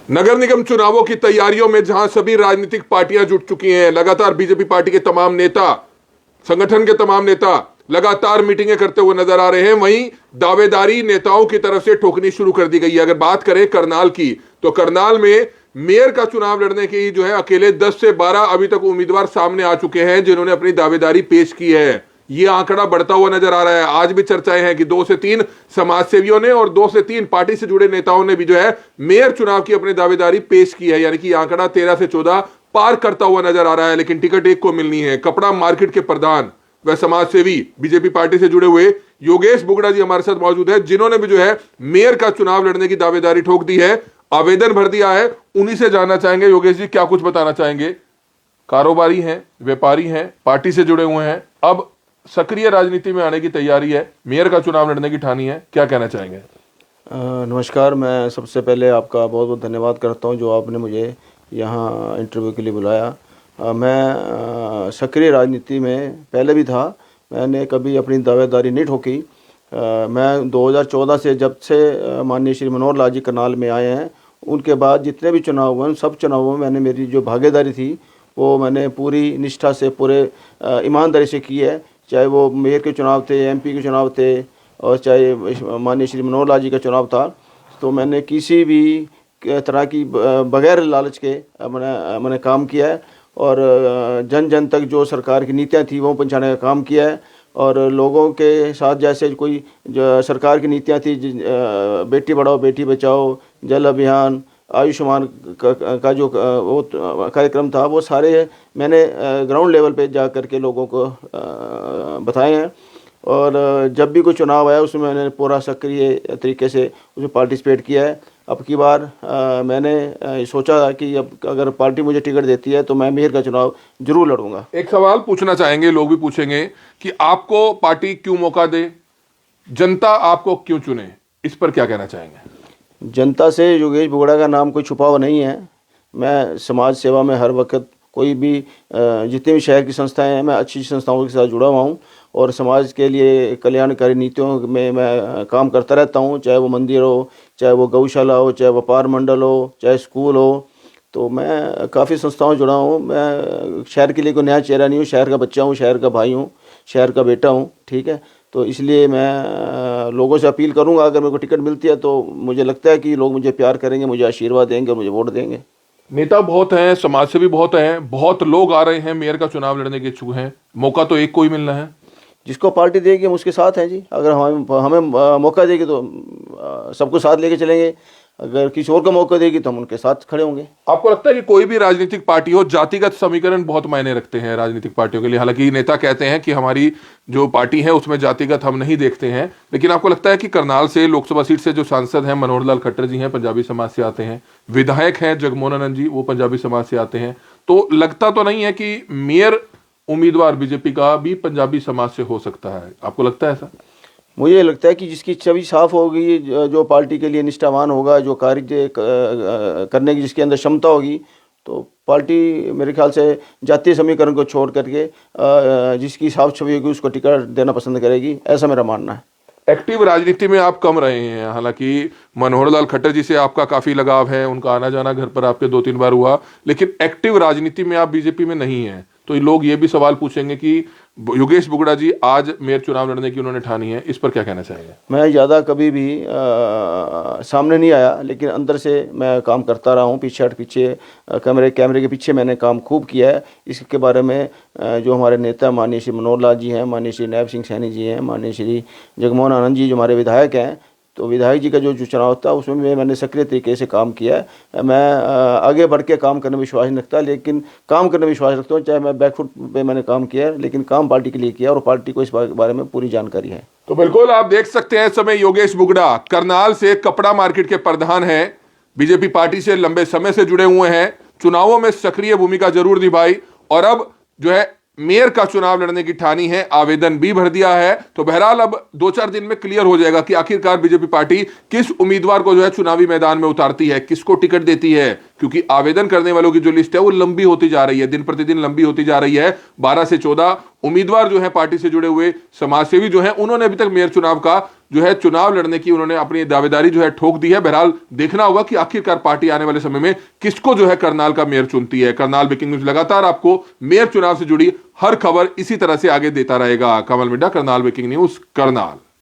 नगर निगम चुनावों की तैयारियों में जहां सभी राजनीतिक पार्टियां जुट चुकी हैं, लगातार बीजेपी पार्टी के तमाम नेता, संगठन के तमाम नेता लगातार मीटिंगें करते हुए नजर आ रहे हैं, वहीं दावेदारी नेताओं की तरफ से ठोकनी शुरू कर दी गई है। अगर बात करें करनाल की, तो करनाल में मेयर का चुनाव लड़ने की जो है अकेले 10 से 12 अभी तक उम्मीदवार सामने आ चुके हैं जिन्होंने अपनी दावेदारी पेश की है। यह आंकड़ा बढ़ता हुआ नजर आ रहा है। आज भी चर्चाएं हैं कि 2 से 3 समाज सेवियों ने और 2 से 3 पार्टी से जुड़े नेताओं ने भी जो है मेयर चुनाव की अपनी दावेदारी पेश की है, यानी कि आंकड़ा 13 से 14 पार करता हुआ नजर आ रहा है। लेकिन टिकट एक को मिलनी है। कपड़ा मार्केट के प्रधान व समाज सेवी बीजेपी पार्टी से जुड़े हुए योगेश बुगड़ा जी हमारे साथ मौजूद है, जिन्होंने भी जो है मेयर का चुनाव लड़ने की दावेदारी ठोक दी है, आवेदन भर दिया है। उन्हीं से जानना चाहेंगे, योगेश जी क्या कुछ बताना चाहेंगे? कारोबारी हैं, व्यापारी हैं, पार्टी से जुड़े हुए हैं, अब सक्रिय राजनीति में आने की तैयारी है, मेयर का चुनाव लड़ने की ठानी है, क्या कहना चाहेंगे? नमस्कार। मैं सबसे पहले आपका बहुत बहुत धन्यवाद करता हूं जो आपने मुझे यहाँ इंटरव्यू के लिए बुलाया। मैं सक्रिय राजनीति में पहले भी था, मैंने कभी अपनी दावेदारी नहीं ठोकी। मैं 2014 से जब से माननीय श्री मनोहर लाल जी करनाल में आए हैं, उनके बाद जितने भी चुनाव हुए उन सब चुनावों में मैंने मेरी जो भागीदारी थी वो मैंने पूरी निष्ठा से, पूरे ईमानदारी से की है। चाहे वो मेयर के चुनाव थे, एमपी के चुनाव थे, और चाहे माननीय श्री मनोहर लाल जी का चुनाव था, तो मैंने किसी भी तरह की बगैर लालच के मैंने काम किया है। और जन जन तक जो सरकार की नीतियाँ थी वो पहुँचाने का काम किया है। और लोगों के साथ जैसे कोई जो सरकार की नीतियाँ थी, बेटी पढ़ाओ बेटी बचाओ, जल अभियान, आयुष्मान का जो वो कार्यक्रम था, वो सारे मैंने ग्राउंड लेवल पे जा कर के लोगों को बताए हैं। और जब भी कोई चुनाव आया उसमें मैंने पूरा सक्रिय तरीके से उसमें पार्टिसिपेट किया है। अब की बार मैंने सोचा कि अब अगर पार्टी मुझे टिकट देती है तो मैं मेयर का चुनाव जरूर लड़ूंगा। एक सवाल पूछना चाहेंगे, लोग भी पूछेंगे कि आपको पार्टी क्यों मौका दे, जनता आपको क्यों चुने, इस पर क्या कहना चाहेंगे? जनता से योगेश बुगड़ा का नाम कोई छुपा हुआ नहीं है। मैं समाज सेवा में हर वक्त कोई भी जितने भी शहर की संस्थाएं हैं, मैं अच्छी संस्थाओं के साथ जुड़ा हुआ हूँ और समाज के लिए कल्याणकारी नीतियों में मैं काम करता रहता हूँ। चाहे वो मंदिर हो, चाहे वो गौशाला हो, चाहे व्यापार मंडल हो, चाहे स्कूल हो, तो मैं काफ़ी संस्थाओं जुड़ा हूँ। मैं शहर के लिए कोई नया चेहरा नहीं हूँ, शहर का बच्चा हूँ, शहर का भाई हूँ, शहर का बेटा हूँ, ठीक है। तो इसलिए मैं लोगों से अपील करूँगा, अगर मेरे को टिकट मिलती है तो मुझे लगता है कि लोग मुझे प्यार करेंगे, मुझे आशीर्वाद देंगे और मुझे वोट देंगे। नेता बहुत हैं, समाज से भी बहुत हैं, बहुत लोग आ रहे हैं, मेयर का चुनाव लड़ने के इच्छुक हैं, मौका तो एक को ही मिलना है। जिसको पार्टी देगी हम उसके साथ हैं जी। अगर हमें मौका देगी तो सबको साथ लेके चलेंगे, अगर किसी और को मौका देगी तो हम उनके साथ खड़े होंगे। आपको लगता है कि कोई भी राजनीतिक पार्टी हो, जातिगत समीकरण बहुत मायने रखते हैं राजनीतिक पार्टियों के लिए? हालांकि नेता कहते हैं कि हमारी जो पार्टी है उसमें जातिगत हम नहीं देखते हैं, लेकिन आपको लगता है कि करनाल से लोकसभा सीट से जो सांसद हैं मनोहर लाल खट्टर जी हैं, पंजाबी समाज से आते हैं, विधायक हैं जगमोहन आनंद जी, वो पंजाबी समाज से आते हैं, तो लगता तो नहीं है कि मेयर उम्मीदवार बीजेपी का भी पंजाबी समाज से हो सकता है? आपको लगता है ऐसा? मुझे लगता है कि जिसकी छवि साफ होगी, जो पार्टी के लिए निष्ठावान होगा, जो कार्य करने की जिसके अंदर क्षमता होगी, तो पार्टी मेरे ख्याल से जातीय समीकरण को छोड़ करके जिसकी साफ छवि होगी उसको टिकट देना पसंद करेगी, ऐसा मेरा मानना है। एक्टिव राजनीति में आप कम रहे हैं, हालांकि मनोहर लाल खट्टर जी से आपका काफी लगाव है, उनका आना जाना घर पर आपके 2-3 बार हुआ, लेकिन एक्टिव राजनीति में आप बीजेपी में नहीं हैं। तो लोग ये भी सवाल पूछेंगे कि योगेश बुगड़ा जी आज मेयर चुनाव लड़ने की उन्होंने ठानी है, इस पर क्या कहना चाहेंगे? मैं ज़्यादा कभी भी सामने नहीं आया, लेकिन अंदर से मैं काम करता रहा हूँ, पीछे कैमरे के पीछे मैंने काम खूब किया है। इसके बारे में जो हमारे नेता माननीय श्री मनोहर लाल जी हैं, माननीय श्री नायब सिंह सैनी जी हैं, माननीय श्री जगमोहन आनंद जी जो हमारे विधायक हैं, तो विधायक जी का जो चुनाव था उसमें मैंने सक्रिय तरीके से काम किया है। मैं आगे बढ़ के काम करने में विश्वास नहीं रखता, लेकिन काम करने में विश्वास रखता हूँ। चाहे मैं बैकफुट पे मैंने काम किया है, लेकिन काम पार्टी के लिए किया और पार्टी को इस बारे में पूरी जानकारी है। तो बिल्कुल आप देख सकते हैं इस समय योगेश बुगड़ा करनाल से कपड़ा मार्केट के प्रधान हैं, बीजेपी पार्टी से लंबे समय से जुड़े हुए हैं, चुनावों में सक्रिय भूमिका जरूर निभाई और अब जो है मेयर का चुनाव लड़ने की ठानी है, आवेदन भी भर दिया है। तो बहरहाल अब 2-4 दिन में क्लियर हो जाएगा कि आखिरकार बीजेपी पार्टी किस उम्मीदवार को जो है चुनावी मैदान में उतारती है, किसको टिकट देती है, क्योंकि आवेदन करने वालों की जो लिस्ट है वो लंबी होती जा रही है, दिन प्रतिदिन लंबी होती जा रही है। 12 से 14 उम्मीदवार जो है पार्टी से जुड़े हुए समाजसेवी जो है, उन्होंने अभी तक मेयर चुनाव का जो है चुनाव लड़ने की उन्होंने अपनी दावेदारी जो है ठोक दी है। बहरहाल देखना होगा कि आखिरकार पार्टी आने वाले समय में किसको जो है करनाल का मेयर चुनती है। करनाल ब्रेकिंग न्यूज लगातार आपको मेयर चुनाव से जुड़ी हर खबर इसी तरह से आगे देता रहेगा। कमल मिड्डा, करनाल ब्रेकिंग न्यूज, करनाल।